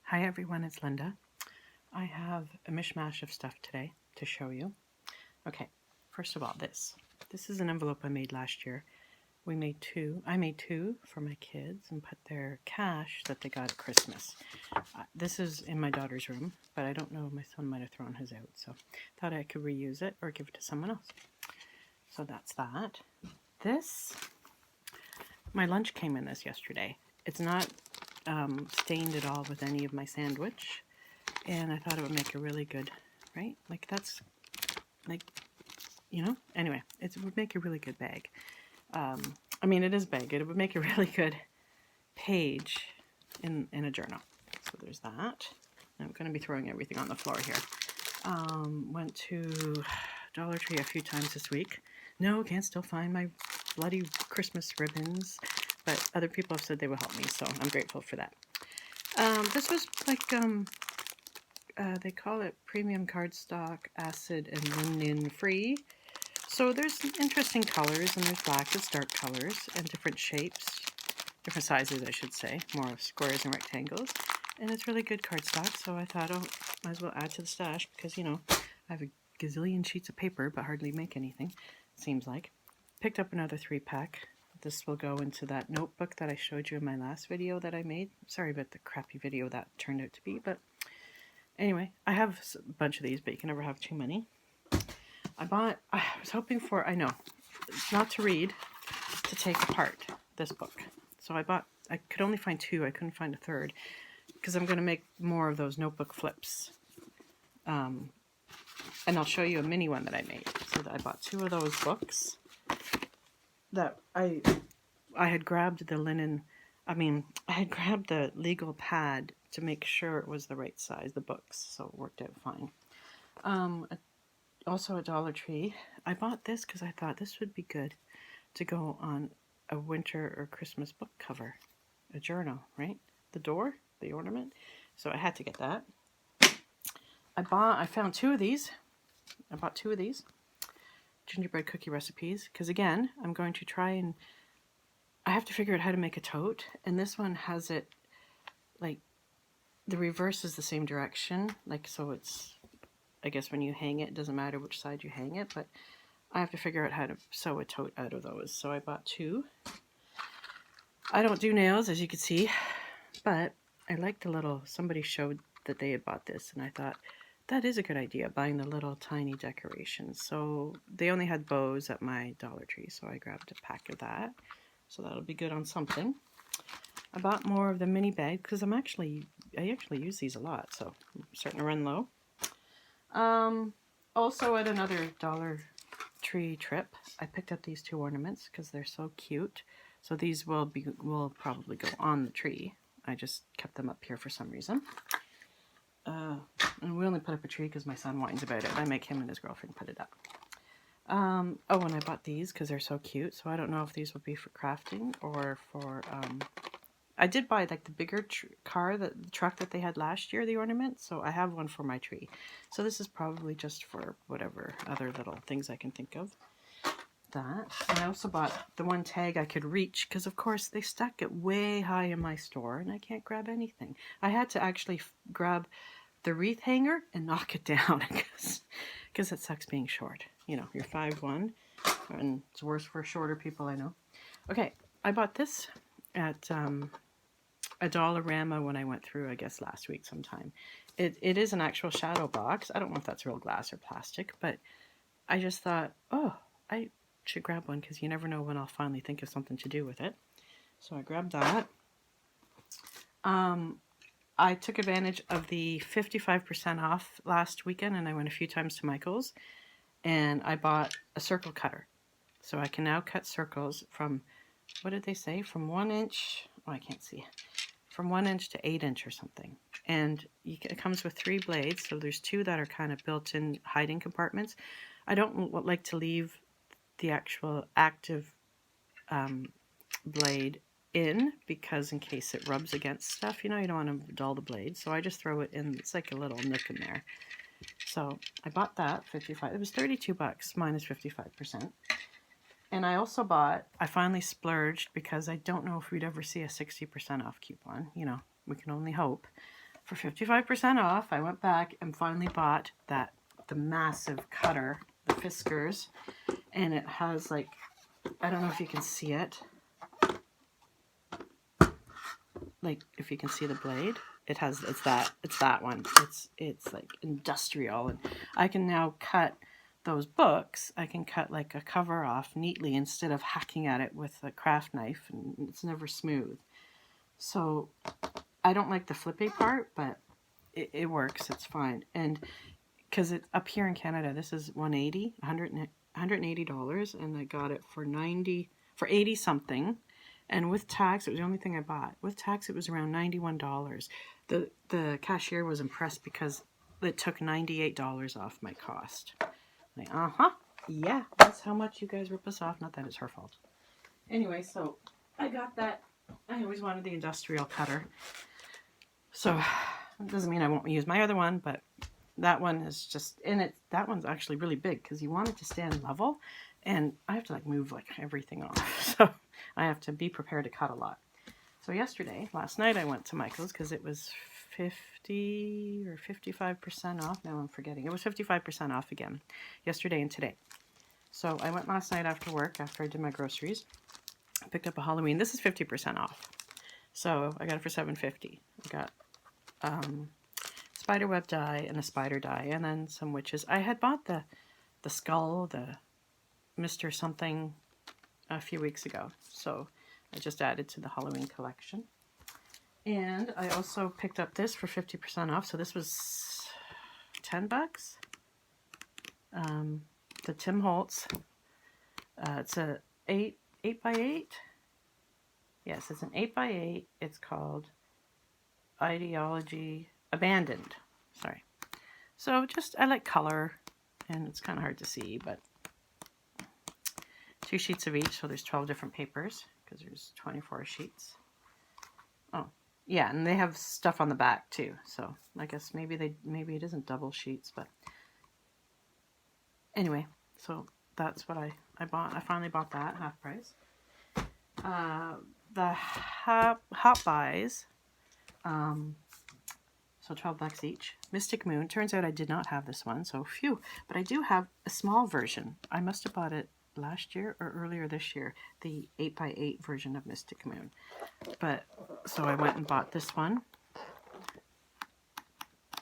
Hi everyone, it's Linda. I have a mishmash of stuff today to show you. Okay, first of all, this is an envelope I made last year. I made two for my kids and put their cash that they got at Christmas. This is in my daughter's room, but I don't know, my son might have thrown his out, so thought I could reuse it or give it to someone else. So that's that. My lunch came in this yesterday. It's not stained at all with any of my sandwich. And I thought it would make a really good, right? Like that's, like, anyway, it would make a really good bag. I mean, it is big. It would make a really good page in a journal. So there's that. I'm going to be throwing everything on the floor here. Went to Dollar Tree a few times this week. No, can't still find my bloody Christmas ribbons, but other people have said they will help me, so I'm grateful for that. This was like, they call it premium cardstock, acid and linen free. So there's interesting colors, and there's black, there's dark colors, and different shapes, different sizes I should say, more squares and rectangles. And it's really good cardstock, so I thought, oh, might as well add to the stash, because, I have a gazillion sheets of paper, but hardly make anything, it seems like. Picked up another 3-pack. This will go into that notebook that I showed you in my last video that I made. Sorry about the crappy video that turned out to be, but anyway, I have a bunch of these, but you can never have too many. I was hoping for, I know, not to read, to take apart this book. So I could only find 2, I couldn't find a third, because I'm going to make more of those notebook flips. And I'll show you a mini one that I made. So I bought 2 of those books that I had grabbed the linen, I had grabbed the legal pad to make sure it was the right size, the books, so it worked out fine. Also at Dollar Tree, I bought this because I thought this would be good to go on a winter or Christmas book cover, a journal, right? The door, the ornament. So I had to get that. I found 2 of these. I bought 2 of these gingerbread cookie recipes because, again, I'm going to try and I have to figure out how to make a tote, and this one has it like the reverse is the same direction, like, so it's, I guess when you hang it, it doesn't matter which side you hang it, but I have to figure out how to sew a tote out of those. So I bought 2. I don't do nails, as you can see, but I like the little, somebody showed that they had bought this, and I thought, that is a good idea, buying the little tiny decorations. So they only had bows at my Dollar Tree, so I grabbed a pack of that. So that'll be good on something. I bought more of the mini bag because I actually use these a lot, so I'm starting to run low. Also at another Dollar Tree trip, I picked up these 2 ornaments because they're so cute. So these will probably go on the tree. I just kept them up here for some reason. And we only put up a tree because my son whines about it. I make him and his girlfriend put it up. Oh, and I bought these because they're so cute. So I don't know if these will be for crafting or for... I did buy like the bigger the truck that they had last year, the ornament. So I have one for my tree. So this is probably just for whatever other little things I can think of. That. And I also bought the one tag I could reach because, of course, they stuck it way high in my store and I can't grab anything. I had to actually grab the wreath hanger and knock it down because it sucks being short. You're 5'1", and it's worse for shorter people, I know. Okay, I bought this at a Dollarama when I went through, I guess, last week sometime. It is an actual shadow box. I don't know if that's real glass or plastic, but I just thought, oh, I should grab one because you never know when I'll finally think of something to do with it. So I grabbed that. I took advantage of the 55% off last weekend, and I went a few times to Michael's, and I bought a circle cutter. So I can now cut circles from, what did they say, from 1 inch, oh, I can't see, from 1 inch to 8 inch or something. And it comes with 3 blades, so there's 2 that are kind of built-in hiding compartments. I don't like to leave the actual active blade in, because in case it rubs against stuff, you don't want to dull the blade. So I just throw it in. It's like a little nook in there. So I bought that, 55. It was $32 minus 55%. And I also I finally splurged because I don't know if we'd ever see a 60% off coupon. We can only hope. for 55% off, I went back and finally bought the massive cutter, the Fiskars, and it has like, I don't know if you can see it, like if you can see the blade, it's that one. It's like industrial, and I can now cut those books. I can cut like a cover off neatly instead of hacking at it with a craft knife, and it's never smooth. So I don't like the flippy part, but it works. It's fine. And because it up here in Canada, this is $180, and I got it for 80 something. And with tax, it was the only thing I bought. With tax, it was around $91. The cashier was impressed because it took $98 off my cost. Like, yeah, that's how much you guys rip us off. Not that it's her fault. Anyway, so I got that. I always wanted the industrial cutter. So it doesn't mean I won't use my other one, but that one is just in it. That one's actually really big because you want it to stand level, and I have to like move like everything off. So I have to be prepared to cut a lot. So last night I went to Michael's because it was 50 or 55% off. Now I'm forgetting. It was 55% off again yesterday and today. So I went last night after work, after I did my groceries. I picked up a Halloween. This is 50% off. So I got it for $7.50. I got spiderweb die and a spider die, and then some witches. I had bought the skull, the Mr. Something a few weeks ago. So I just added to the Halloween collection. And I also picked up this for 50% off. So this was $10. The Tim Holtz. It's a 8x8. Yes, it's an 8x8. It's called Ideology Abandoned. Sorry. So I like color, and it's kind of hard to see, but 2 sheets of each. So there's 12 different papers because there's 24 sheets. Oh, yeah, and they have stuff on the back too. So I guess maybe it isn't double sheets, but anyway, so that's what I bought. I finally bought that half price. The Hot Buys, so $12 each. Mystic Moon. Turns out I did not have this one, so phew. But I do have a small version. I must have bought it last year or earlier this year, the 8x8 version of Mystic Moon. But so I went and bought this one.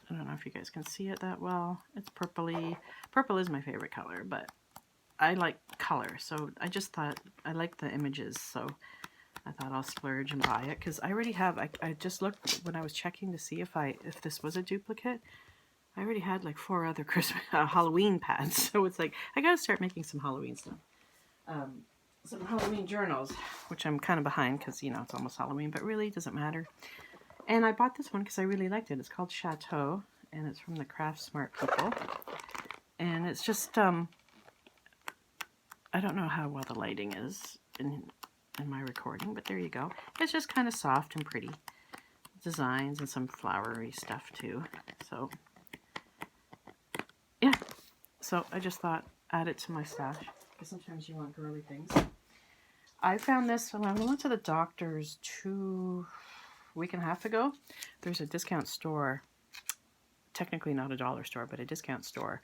I don't know if you guys can see it that well. It's purpley. Purple is my favorite color, but I like color, so I just thought I like the images, so I thought I'll splurge and buy it because I already have. I just looked when I was checking to see if this was a duplicate. I already had like 4 other Christmas Halloween pads, so it's like I gotta start making some Halloween stuff. Some Halloween journals, which I'm kind of behind because it's almost Halloween, but really it doesn't matter. And I bought this one because I really liked it. It's called Chateau, and it's from the Craft Smart people. And it's just I don't know how well the lighting is in my recording, but there you go. It's just kind of soft and pretty designs and some flowery stuff too. So yeah, so I just thought add it to my stash because sometimes you want girly things. I found this when I went to the doctor's 2 week and a half ago. There's a discount store, technically not a dollar store, but a discount store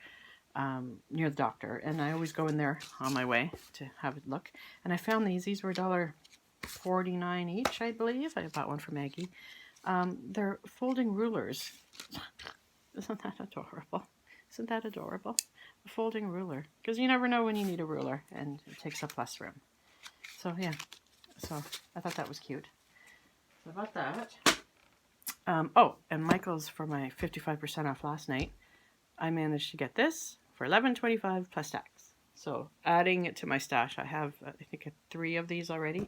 near the doctor, and I always go in there on my way to have a look. And I found these were $1.49 each, I believe. I bought one for Maggie. They're folding rulers. Isn't that adorable? Isn't that adorable? A folding ruler, because you never know when you need a ruler, and it takes up less room. So yeah, so I thought that was cute. So I bought that. Oh, and Michael's for my 55% off last night. I managed to get this for $11.25 plus tax. So adding it to my stash, I have I think 3 of these already.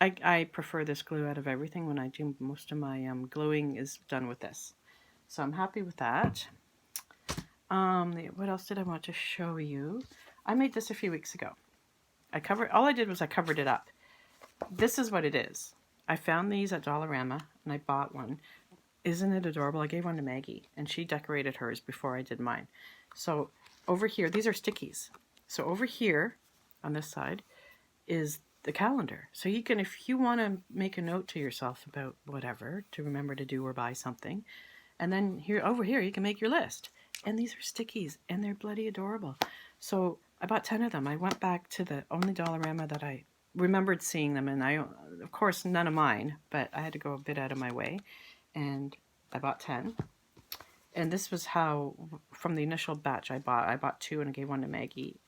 I prefer this glue out of everything. When I do most of my gluing is done with this. So I'm happy with that. What else did I want to show you? I made this a few weeks ago. All I did was I covered it up. This is what it is. I found these at Dollarama and I bought one. Isn't it adorable? I gave one to Maggie and she decorated hers before I did mine. So over here, these are stickies. So over here on this side is the calendar. So you can, if you want to make a note to yourself about whatever to remember to do or buy something, and then here over here you can make your list. And these are stickies, and they're bloody adorable. So I bought 10 of them. I went back to the only Dollarama that I remembered seeing them, and I, of course, none of mine, but I had to go a bit out of my way, and I bought 10. And this was how, from the initial batch I bought 2 and I gave 1 to Maggie.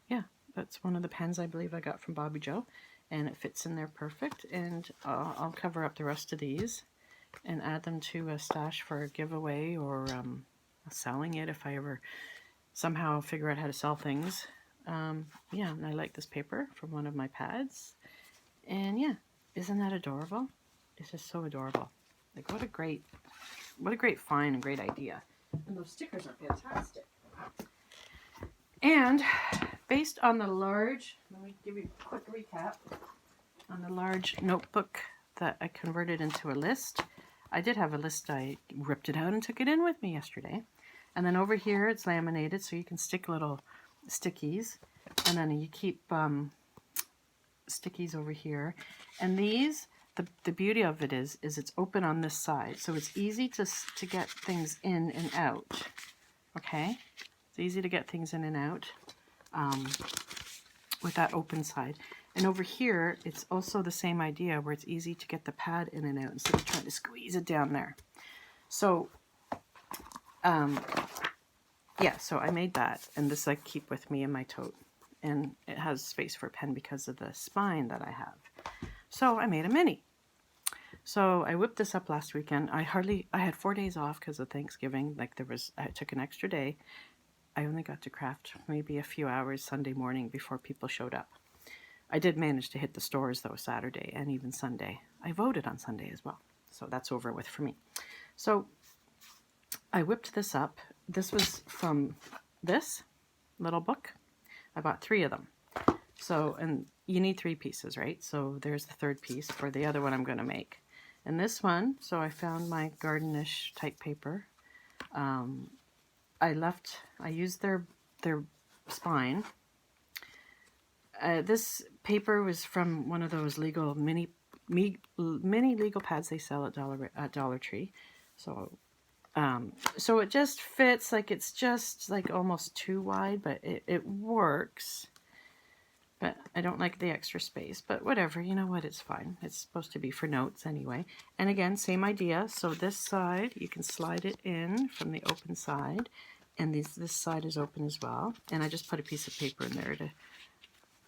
Yeah, that's one of the pens I believe I got from Bobby Joe, and it fits in there perfect. And I'll cover up the rest of these and add them to a stash for a giveaway, or selling it if I ever somehow figure out how to sell things. Yeah, and I like this paper from one of my pads. And yeah, isn't that adorable? It's just so adorable. Like, what a great find and great idea. And those stickers are fantastic. And based on the large, let me give you a quick recap, on the large notebook that I converted into a list. I did have a list, I ripped it out and took it in with me yesterday. And then over here it's laminated, so you can stick little stickies. And then you keep stickies over here. And these, the beauty of it is it's open on this side. So it's easy to get things in and out. Okay? It's easy to get things in and out with that open side. And over here, it's also the same idea where it's easy to get the pad in and out instead of trying to squeeze it down there. So, yeah, so I made that, and this I keep with me in my tote. And it has space for a pen because of the spine that I have. So I made a mini. So I whipped this up last weekend. I had 4 days off because of Thanksgiving. Like, I took an extra day. I only got to craft maybe a few hours Sunday morning before people showed up. I did manage to hit the stores, though, Saturday and even Sunday. I voted on Sunday as well, so that's over with for me. So I whipped this up. This was from this little book. I bought 3 of them. So, and you need 3 pieces, right? So there's the 3rd piece for the other one I'm going to make. And this one, so I found my Gardenish type paper. I used their spine. This paper was from one of those legal mini legal pads they sell at Dollar Tree. So so it just fits, like, it's just like almost too wide, but it works. But I don't like the extra space, but whatever, you know what, it's fine. It's supposed to be for notes anyway. And again, same idea. So this side, you can slide it in from the open side, and this side is open as well. And I just put a piece of paper in there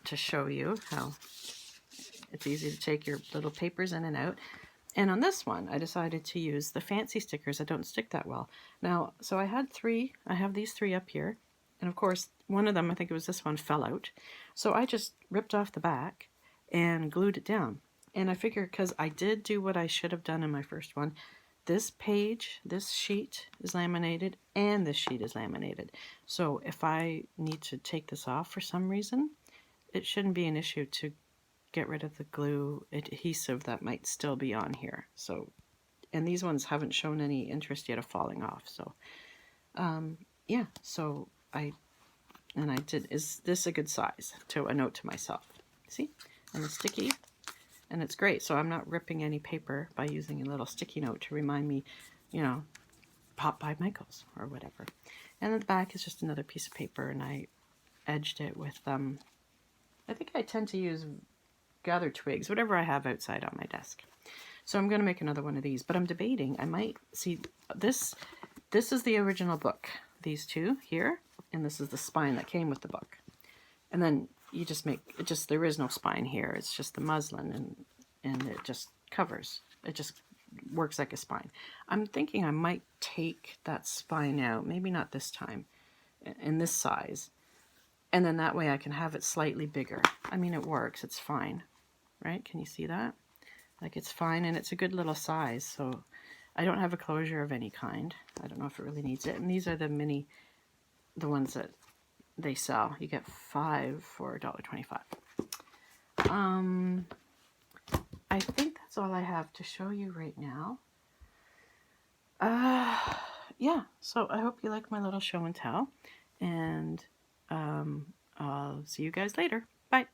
to show you how it's easy to take your little papers in and out. And on this one, I decided to use the fancy stickers that don't stick that well. Now, so I had 3, I have these 3 up here. And of course, one of them, I think it was this one, fell out. So I just ripped off the back and glued it down. And I figured, because I did do what I should have done in my first one, this page, this sheet is laminated, and this sheet is laminated. So if I need to take this off for some reason, it shouldn't be an issue to get rid of the glue adhesive that might still be on here. So, and these ones haven't shown any interest yet of falling off. So, yeah, so I did, is this a good size? To a note to myself. See? And it's sticky, and it's great. So I'm not ripping any paper by using a little sticky note to remind me, you know, pop by Michael's or whatever. And then the back is just another piece of paper, and I edged it with, I think I tend to use gather twigs, whatever I have outside on my desk. So I'm going to make another one of these, but I'm debating, I might, see, this is the original book, these 2 here, and this is the spine that came with the book. And then you just make, there is no spine here, it's just the muslin, and it just covers, it just works like a spine. I'm thinking I might take that spine out, maybe not this time, in this size, and then that way I can have it slightly bigger. I mean, it works, it's fine, right? Can you see that? Like, it's fine, and it's a good little size, so I don't have a closure of any kind. I don't know if it really needs it. And these are the mini, the ones that they sell. You get 5 for $1.25. I think that's all I have to show you right now. Yeah, so I hope you like my little show and tell, and I'll see you guys later. Bye.